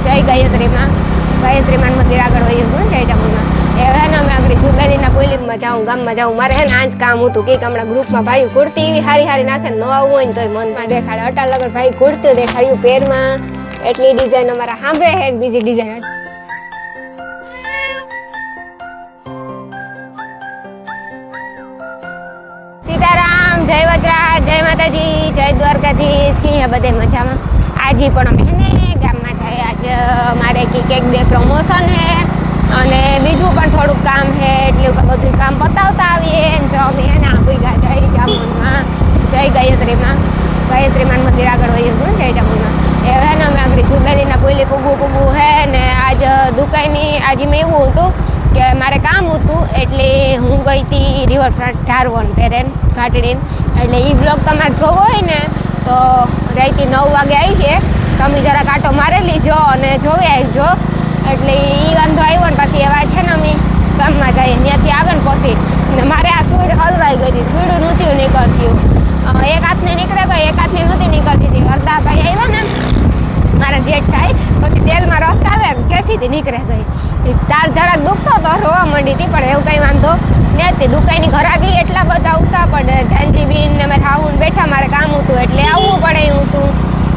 જય ગાયત્રીમાં મંદિર આગળ વયું હતું જય ચામુંડમાં હવે ને અમે આગળ જુદાલીના પોલીસમાં જાઉં ગામમાં જાઉં મારે હે ને આજ કામ હતું કે હમણાં ગ્રુપમાં ભાઈ કુર્તી એવી હારી નાખે ન આવવું હોય ને તોય મનમાં દેખાડે અટાલ લગર ભાઈ કુર્તી દેખાડ્યું પેરમાં એટલી ડિઝાઇન અમારા સાંભળે હે બીજી ડિઝાઇન સીતારામ જય વજરાજ જય માતાજી જય દ્વારકાધીશ કે બધે મજામાં આજે પણ અમે હે ને ગામમાં જાય આજ મારે એક બે પ્રમોશન હે અને બીજું પણ થોડુંક કામ છે એટલે બધું કામ પતાવતા આવીએ જો અમે હે ને આપી ગયા જય ચામુંડમાં જય ગાયત્રીમાં મંદિર આગળ વયું હતું જય ચામુંડમાં હવે ને અમે આગળ જુદાલીના પોલી પૂગવું હે ને આજ દુકાનની આજે મેં એવું હતું કે મારે કામ હતું એટલે હું ગઈ હતી રિવરફ્રન્ટ ધારવણ પેરેન ઘાટડીને એટલે એ બ્લોગ તમારે જોવો હોય ને તો રાઈતી 9 વાગે આવી છે તમે જરા કાંટો મારી લીજો અને જોઈ આવજો એટલે એ વાંધો આવ્યો ને પછી એવા છે ને અમે ગામમાં જઈએ ત્યાંથી આવે ને પછી ને મારે આ સુઈડ હલવાઈ ગઈ હતી સુઈડું નહોતી નીકળતી એક હાથને નીકળે ગઈ એક હાથની નહોતી નીકળતી હતી હરદા ભાઈ આવ્યા ને મારા જેઠ થાય પછી તેલમાં રસ આવે કેસીથી નીકળે ગઈ તાર જરાક દુખતો તો રોવા માંડી હતી પણ એવું કંઈ વાંધો નથી દુકાનની ઘરાકી એટલા બધા ઉગતા પડે જાનજી બીન ને મારે આવું બેઠા મારે કામ હતું એટલે આવવું પડે એવું હતું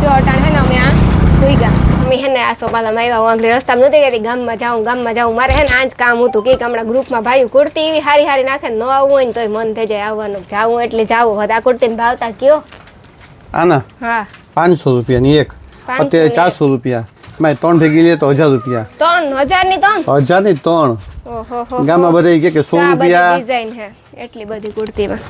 જો અટાણ હે ને અમે આ સુઈ ગયા અમે હે ને આ સોપાલામાં આવ્યા હું આગળ રસ્તામાં નહોતી કહેતી ગામમાં જાઉં મારે હે ને આજ કામ હતું કે હમણાં ગ્રુપમાં ભાઈ કુર્તી એવી હારી નાખે ન આવવું હોય ને તોય મન થઈ જાય આવવાનું જાવું એટલે જાવું હતા કુર્તીને ભાવતા કયો આના હા 500 રૂપિયાની એક અત્યારે 400 રૂપિયા મેં 3 ભેગી લે તો 1000 રૂપિયા 3000 ની 3 ઓહો ગામમાં બધા કે 100 રૂપિયા ડિઝાઇન હે એટલી બધી કુર્તીમાં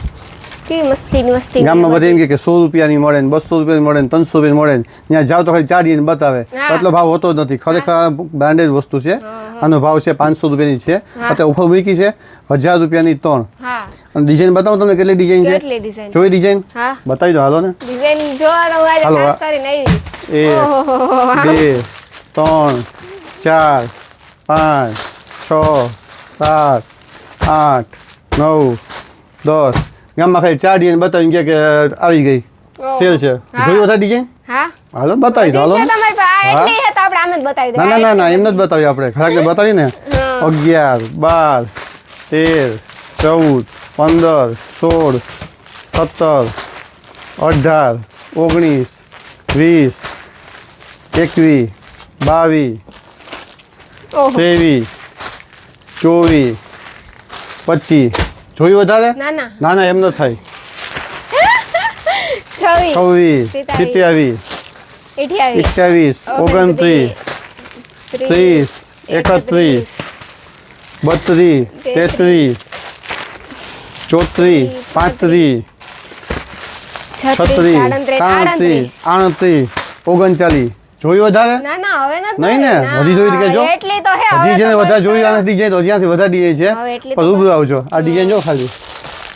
કેવી મસ્તી ગામમાં બધા એમ કે 100 રૂપિયાની મળે ને 200 રૂપિયાની મળે ને 300 રૂપિયાની મળે ને ત્યાં જાવ તો ખાલી ચાડીને બતાવે એટલો ભાવ હોતો જ નથી ખરેખર બ્રાન્ડેડ વસ્તુ છે આનો ભાવ છે 500 રૂપિયાની છે અત્યારે ઓફર મૂકી છે 1000 રૂપિયાની 3 અને ડિઝાઇન બતાવું તમને કેટલી ડિઝાઇન છે જોઈ ડિઝાઇન બતાવી દો હાલો ને ડિઝાઇન જોવાનો આજે ખાસ કરીને આવી 1 2 3 4 5 6 7 8 9 10 ગામમાં ખાલી 4 ડિઝાઇન બતાવીને કે આવી ગઈ સેલ છે જોઈ બધા ડિઝાઇન હાલો બતાવી દો હાલો ના એમ નથી બતાવી આપણે ખરાક બતાવી ને 11 12 13 14 15 16 17 18 19 20 21 22 23 24 જોયું વધારે ના એમ ન થાય 26 27 28 29 30 31 32 33 34 35 36 37 38 39 જોયું વધારે નહીં ને હજી જોઈ કે જો હજી જેને વધારે જોયું આ ડિઝાઇન તો જ્યાંથી વધારે ડિઝાઇન છે પણ રૂબરૂ આવજો આ ડિઝાઇન જો ખાલી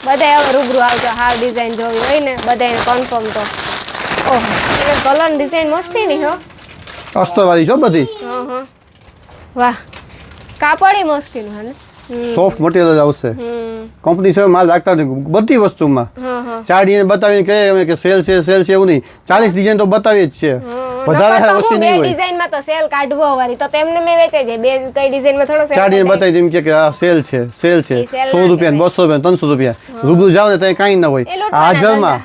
બધાય હવે રૂબરૂ આવજો હાવ ડિઝાઇન જોવી હોય ને બધાને કન્ફર્મ તો ઓહો એ કલર ડિઝાઇન મસ્તી ની હો અસ્તર વાળી છો બધી વાહ કાપડી મસ્તી નું હે સોફ્ટ મટીરિયલ જ આવશે કંપની છે માલ રાખતા નથી બધી વસ્તુમાં 4 ડિઝાઇન બતાવીને કહે કે સેલ છે એવું નહીં 40 ડિઝાઇન તો બતાવી જ છે વધારે ઓછી નહીં હોય ડિઝાઇનમાં તો સેલ કાઢવો વાળી તો તેમને મે વેચાઈ જાય બે કઈ ડિઝાઇનમાં થોડો સેલ 4 ડિઝાઇન બતાવી દેમ કે આ સેલ છે 100 રૂપિયા 200 રૂપિયા 300 રૂપિયા રૂબરૂ જાવ ને ત્યાં કાંઈ ન હોય હાજરમાં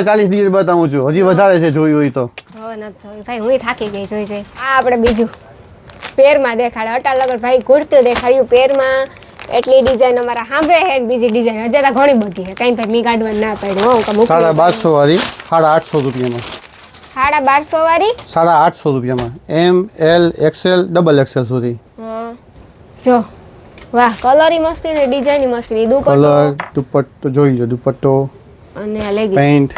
40 ડિઝાઇન બતાવું છું હજી વધારે છે જોયું હોય તો ભાઈ હું થાકી ગઈ જોઈ છે આ આપણે બીજું પેરમાં દેખાડે અટાલ લગર ભાઈ કુર્તી દેખાડ્યું પેરમાં એટલી ડિઝાઇન અમારા સાંભળે હે બીજી ડિઝાઇન હજાર ઘણી બધી છે કઈ ભાઈ મી કાઢવા ના પડ્યું હું 1250 વાળી 850 રૂપિયામાં 1250 વાળી 850 રૂપિયામાં M L XL double XL સુધી જો વાહ કલર મસ્તી ને ડિઝાઇન મસ્તી દુપટ્ટો કલર દુપટ્ટો જોઈ લો દુપટ્ટો અને આ લેગી પેન્ટ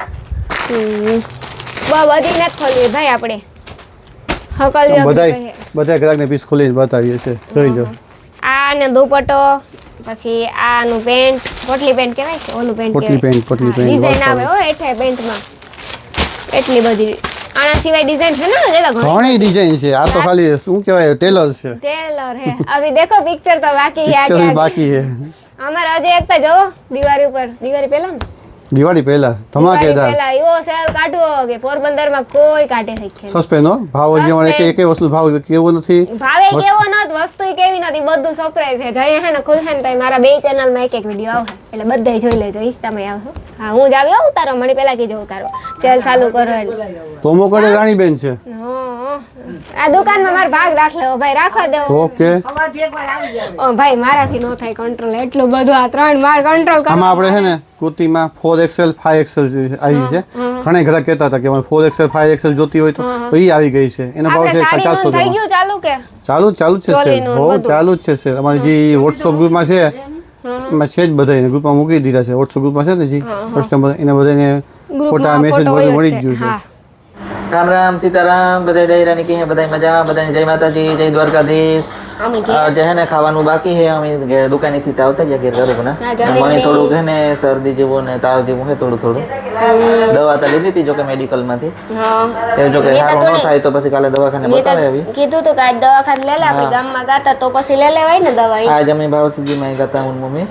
બધી નથી ખોલવી ભાઈ આપણે બધા ગ્રાહકને પીસ ખોલીને બતાવીએ છે જોઈ લો આ ને દુપટ્ટો પછી આનું પેન્ટ પોટલી પેન્ટ કહેવાય છે ઓલું પેન્ટ પોટલી પેન્ટ ડિઝાઇન આવે હો એઠે પેન્ટમાં એટલી બધી આના સિવાય ડિઝાઇન છે ને ઘણી ડિઝાઇન છે આ તો ખાલી શું કહેવાય ટેલર છે હે અભી દેખો પિક્ચર તો બાકી હે બાકી હે અમાર આજે એક તો જો દિવાળી ઉપર દિવાળી પહેલા ને દિવાળી પહેલા ધમાકેદાર પેલા એવો સેલ કાઢવો કે પોરબંદરમાં કોઈ કાઢે નથી સસ્પેન્ડ હો ભાવ હજી અમારે એક વસ્તુ ભાવ કેવો નથી ભાવે કેવો નત વસ્તુ કેવી નથી બધું સરપ્રાઈઝ છે જઈએ હે ને ખુલશે ને તો મારા બે ચેનલમાં એક વિડીયો આવશે એટલે બધાય જોઈ લેજો ઇન્સ્ટામાં આવશે હા હું જ આવ્યો ઉતારો મને પેલા કીજો ઉતારો સેલ ચાલુ કરો પ્રોમો કોડ રાણીબેન છે આ દુકાનમાં મારો ભાગ રાખ લેવો ભાઈ રાખવા દેવો ઓકે ઓ ભાઈ મારાથી નો થાય કંટ્રોલ એટલું બધું આ 3 માર કંટ્રોલ કરો આમાં આપણે હે ને કુર્તીમાં 4XL 5XL આવી છે ઘણા ઘણા કહેતા હતા કે મને 4XL 5XL જોતી હોય તો એ આવી ગઈ છે એનો ભાવ છે 400 થઈ ગયું ચાલુ કે ચાલુ જ છે સેલ હો ચાલુ જ છે સેલ અમારી જે WhatsApp ગ્રુપમાં છે એમાં છે જ બધા ગ્રુપમાં મૂકી દીધા છે WhatsApp ગ્રુપમાં છે ને જી કસ્ટમર એને બધાને ફોટા મેસેજ બધું મળી જ ગયું છે રામ રામ સીતારામ બધા દૈરાની કી હે બધા મજામાં બધાને જય માતાજી જય દ્વારકાધીશ જે હે ને ખાવાનું બાકી હે અમે દુકાનેથી આવતા જ ઘેર કરું ને મને થોડુંક હે ને શરદી જેવું ને તાવ જેવું હે થોડું દવા તો લીધી હતી જો કે મેડિકલ માંથી એ જો કે સારું ન થાય તો પછી કાલે દવાખાને બતાવે આવી કીધું તો કે આજ દવાખાને લે લે આપણી ગામમાં ગાતા તો પછી લે લેવાય ને દવા આજ અમે ભાવસીજી માં ગાતા હું મમ્મી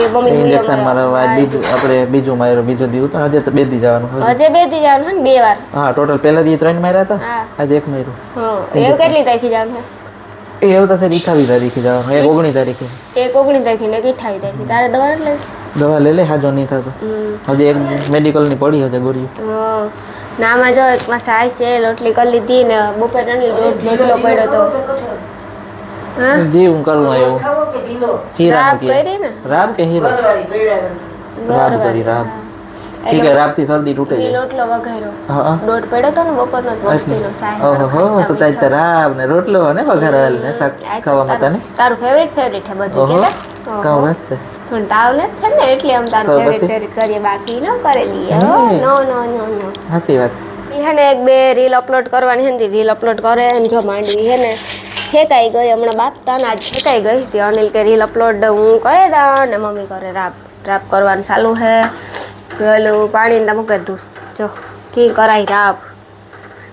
એ મમ્મી ઇન્જેક્શન મારવા આજ બીજું આપણે બીજું માર્યો બીજો દીવ તો હજે તો બે દી જવાનું હજે બે દી જવાનું ને બે વાર હા ટોટલ પહેલા દી 3 માર્યા હતા આજે એક માર્યું એવું કેટલી તારીખે જવાનું એ એવું તો સર 28 તારીખે જવાનું એક 19 તારીખે એક 19 તારીખે ને 28 તારીખે તારે દવા એટલે દવા લે લે હાજો નહીં થતો હજી એક મેડિકલ ની પડી હશે ગોળીઓ નામાં જો એક માં સાઈ છે રોટલી કરી લીધી ને બપોર રોટલો પડ્યો તો હા જી હું કરું એવું હીરા નથી રાબ કે હીરા રાબ કરી રાબ ઠીક હે રાબ થી શરદી તૂટે છે રોટલો વઘાર્યો હા દોઢ પડ્યો તો ને બપોરનો મસ્તીનો સાઈ ઓહો તો તાજ રાબ ને રોટલો ને વઘારેલ ને શાક ખાવા માટે ને તારું ફેવરિટ હે બધું કે કાવ વાત છે પણ તાવ ને છે ને એટલે આમ તારું ફેવરિટ કરીએ બાકી ન કરે દઈએ નો નો નો નો હાસી વાત હે ને એક બે રીલ અપલોડ કરવાની હતી રીલ અપલોડ કરે ને જો માંડવી હે ને ઠેકાઈ ગઈ હમણાં બાતતા ને આજ ઠેકાઈ ગઈ તે અનિલ કે રીલ અપલોડ હું કરે દા ને મમ્મી કરે રાપ કરવાનું ચાલુ હે પેલું પાણી ને મૂકે દઉં જો કી કરાય રાપ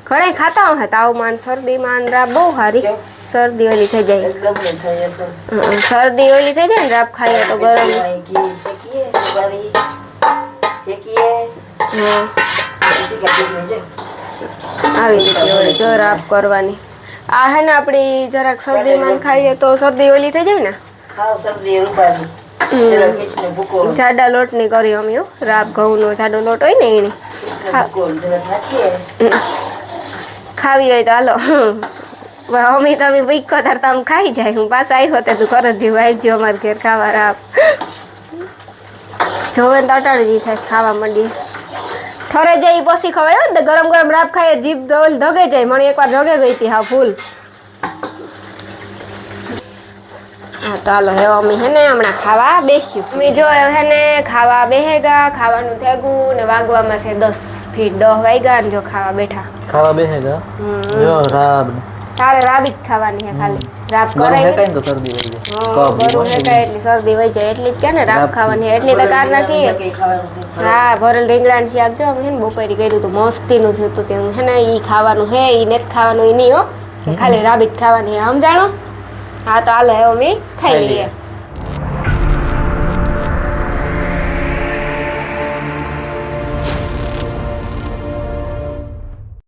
ઘણા ખાતા હોય તાવ માન શરદી માન રાપ બહુ સારી શરદી ઓલી થઈ જાય શરદી ઓલી થઈ જાય ને રાપ ખાઈએ તો ગરમ આવી રીતે જો રાપ કરવાની આ હે ને આપણી જરાક શરદી માન ખાઈએ તો શરદી ઓલી થઈ જાય ને જાડા લોટ ની કરી અમે રાબ ઘઉં નો જાડો લોટ હોય ને એની ખાવી હોય તો હાલો અમે તમે ભીખો તાર તમે ખાઈ જાય હું પાછા આવ્યો તો તું ઘર જ આવજો અમારે ઘેર ખાવા રાબ જોવે ને અટાડી થાય ખાવા માંડીએ ઠરે જાય પછી ખવાય ને ગરમ ગરમ રાબ ખાઈએ જીભ ધગે જાય મને એકવાર ધગે ગઈ હતી હા ફૂલ હા તો હાલો હે અમે હે ને હમણાં ખાવા બેસ્યું અમે જો હે ને ખાવા બેહેગા ખાવાનું થેગું ને વાગવામાં છે 10 ફીટ 10 વાગ્યા ને જો ખાવા બેઠા ખાવા બેહેગા જો રાબ તારે રાબી જ ખાવાની હે ખાલી રાબ ગરમ કરાય હે કાઈ તો શરદી વળી જાય ગરમ હે કાઈ એટલી શરદી વઈ જાય એટલી જ કે ને રાબ ખાવાની એટલી તો કાર નથી હા ભરેલ રીંગણાનું શાક જો અમે હે ને બપોરે કર્યું હતું મસ્તીનું થયું હતું તે હે ને ઈ ખાવાનું હે ઈ નથી ખાવાનું ઈ નહીં હો ખાલી રાબી જ ખાવાની હે સમજાણો હા તો હાલો હવે અમે ખાઈ લઈએ